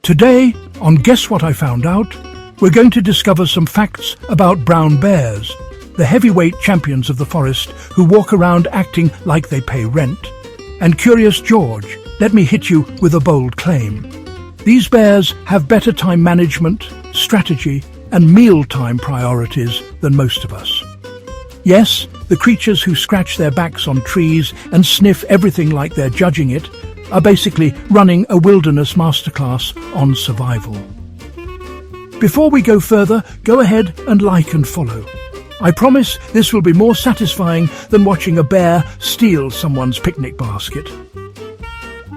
Today, on Guess What I Found Out, we're going to discover some facts about brown bears, the heavyweight champions of the forest who walk around acting like they pay rent. And Curious George, let me hit you with a bold claim. These bears have better time management, strategy, and mealtime priorities than most of us. Yes, the creatures who scratch their backs on trees and sniff everything like they're judging it are basically running a wilderness masterclass on survival. Before we go further, go ahead and like and follow. I promise this will be more satisfying than watching a bear steal someone's picnic basket.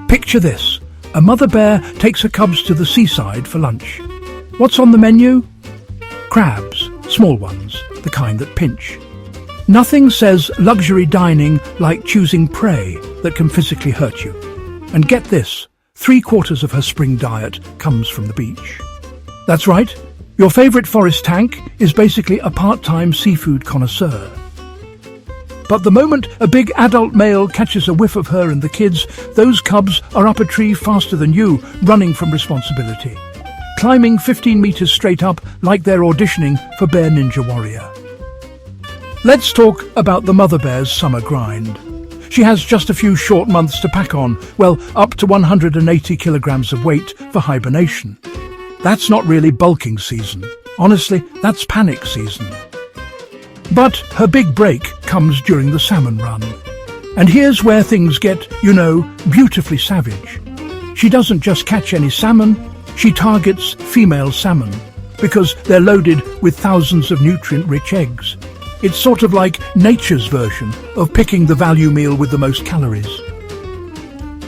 Picture this. A mother bear takes her cubs to the seaside for lunch. What's on the menu? Crabs, small ones, the kind that pinch. Nothing says luxury dining like choosing prey that can physically hurt you. And get this, 3/4 of her spring diet comes from the beach. That's right, your favourite forest tank is basically a part-time seafood connoisseur. But the moment a big adult male catches a whiff of her and the kids, those cubs are up a tree faster than you, running from responsibility, climbing 15 metres straight up like they're auditioning for Bear Ninja Warrior. Let's talk about the mother bear's summer grind. She has just a few short months to pack on, well, up to 180 kilograms of weight for hibernation. That's not really bulking season. Honestly, that's panic season. But her big break comes during the salmon run. And here's where things get, beautifully savage. She doesn't just catch any salmon, she targets female salmon, because they're loaded with thousands of nutrient-rich eggs. It's sort of like nature's version of picking the value meal with the most calories.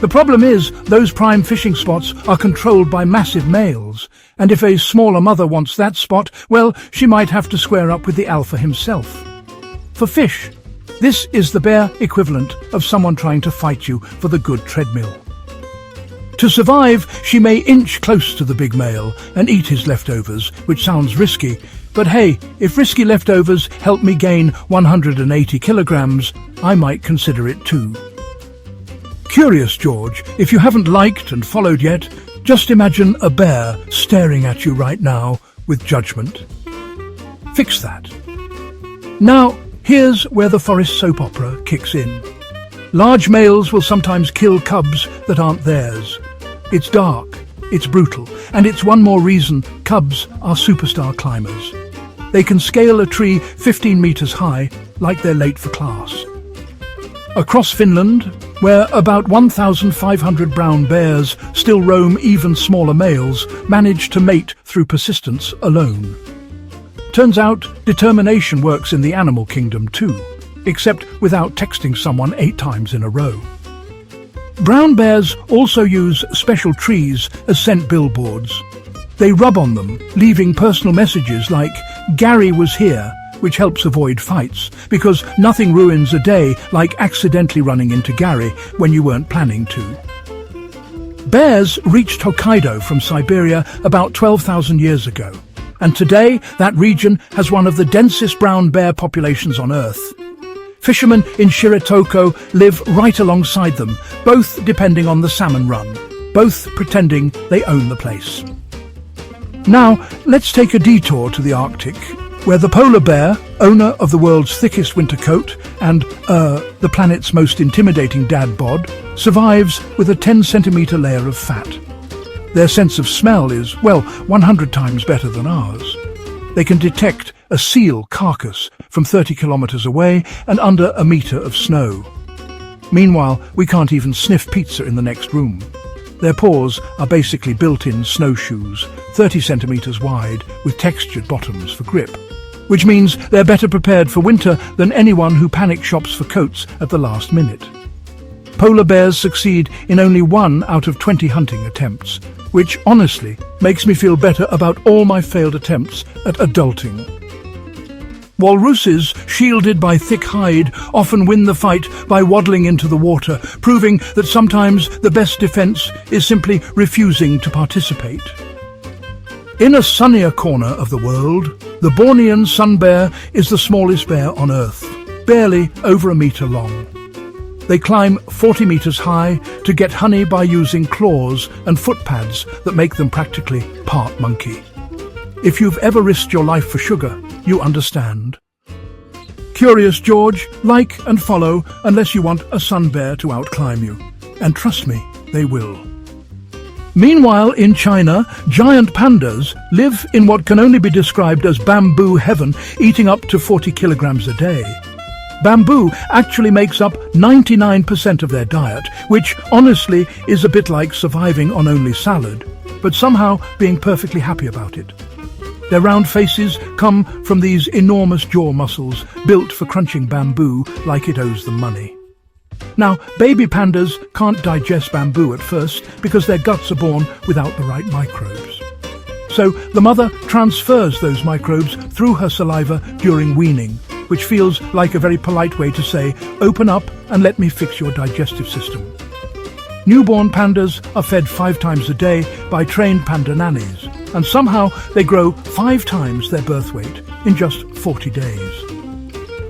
The problem is, those prime fishing spots are controlled by massive males, and if a smaller mother wants that spot, well, she might have to square up with the alpha himself. For fish, this is the bear equivalent of someone trying to fight you for the good treadmill. To survive, she may inch close to the big male and eat his leftovers, which sounds risky, but hey, if risky leftovers help me gain 180 kilograms, I might consider it too. Curious George, if you haven't liked and followed yet, just imagine a bear staring at you right now with judgment. Fix that. Now, here's where the forest soap opera kicks in. Large males will sometimes kill cubs that aren't theirs. It's dark, it's brutal, and it's one more reason cubs are superstar climbers. They can scale a tree 15 meters high like they're late for class. Across Finland, where about 1,500 brown bears still roam, even smaller males manage to mate through persistence alone. Turns out determination works in the animal kingdom too, except without texting someone 8 times in a row. Brown bears also use special trees as scent billboards. They rub on them, leaving personal messages like, "Gary was here," which helps avoid fights, because nothing ruins a day like accidentally running into Gary when you weren't planning to. Bears reached Hokkaido from Siberia about 12,000 years ago, and today that region has one of the densest brown bear populations on Earth. Fishermen in Shiretoko live right alongside them, both depending on the salmon run, both pretending they own the place. Now, let's take a detour to the Arctic, where the polar bear, owner of the world's thickest winter coat and, the planet's most intimidating dad bod, survives with a 10-centimeter layer of fat. Their sense of smell is, 100 times better than ours. They can detect a seal carcass from 30 kilometers away and under a meter of snow. Meanwhile, we can't even sniff pizza in the next room. Their paws are basically built-in snowshoes, 30 centimeters wide with textured bottoms for grip, which means they're better prepared for winter than anyone who panic shops for coats at the last minute. Polar bears succeed in only 1 out of 20 hunting attempts, which honestly makes me feel better about all my failed attempts at adulting. Walruses, shielded by thick hide, often win the fight by waddling into the water, proving that sometimes the best defense is simply refusing to participate. In a sunnier corner of the world, the Bornean sun bear is the smallest bear on Earth, barely over a meter long. They climb 40 meters high to get honey by using claws and foot pads that make them practically part monkey. If you've ever risked your life for sugar, you understand. Curious George, like and follow unless you want a sun bear to outclimb you. And trust me, they will. Meanwhile, in China, giant pandas live in what can only be described as bamboo heaven, eating up to 40 kilograms a day. Bamboo actually makes up 99% of their diet, which honestly is a bit like surviving on only salad, but somehow being perfectly happy about it. Their round faces come from these enormous jaw muscles built for crunching bamboo like it owes them money. Now, baby pandas can't digest bamboo at first because their guts are born without the right microbes. So the mother transfers those microbes through her saliva during weaning, which feels like a very polite way to say, "Open up and let me fix your digestive system." Newborn pandas are fed 5 times a day by trained panda nannies, and somehow they grow 5 times their birth weight in just 40 days.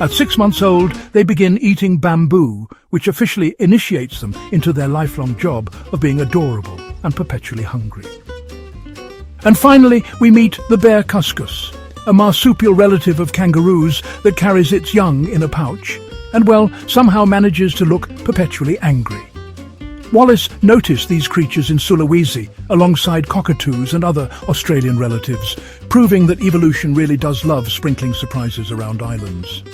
At 6 months old, they begin eating bamboo, which officially initiates them into their lifelong job of being adorable and perpetually hungry. And finally, we meet the bear cuscus, a marsupial relative of kangaroos that carries its young in a pouch, and somehow manages to look perpetually angry. Wallace noticed these creatures in Sulawesi, alongside cockatoos and other Australian relatives, proving that evolution really does love sprinkling surprises around islands.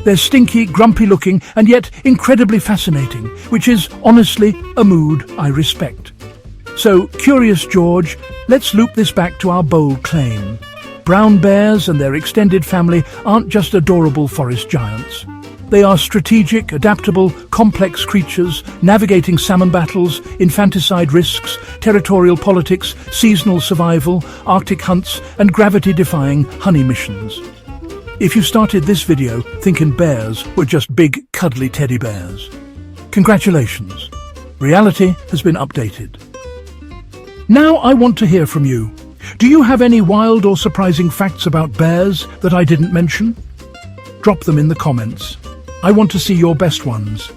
They're stinky, grumpy-looking, and yet incredibly fascinating, which is, honestly, a mood I respect. So, Curious George, let's loop this back to our bold claim. Brown bears and their extended family aren't just adorable forest giants. They are strategic, adaptable, complex creatures, navigating salmon battles, infanticide risks, territorial politics, seasonal survival, Arctic hunts, and gravity-defying honey missions. If you started this video thinking bears were just big, cuddly teddy bears, congratulations. Reality has been updated. Now I want to hear from you. Do you have any wild or surprising facts about bears that I didn't mention? Drop them in the comments. I want to see your best ones.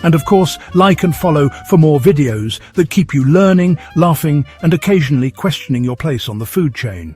And of course, like and follow for more videos that keep you learning, laughing, and occasionally questioning your place on the food chain.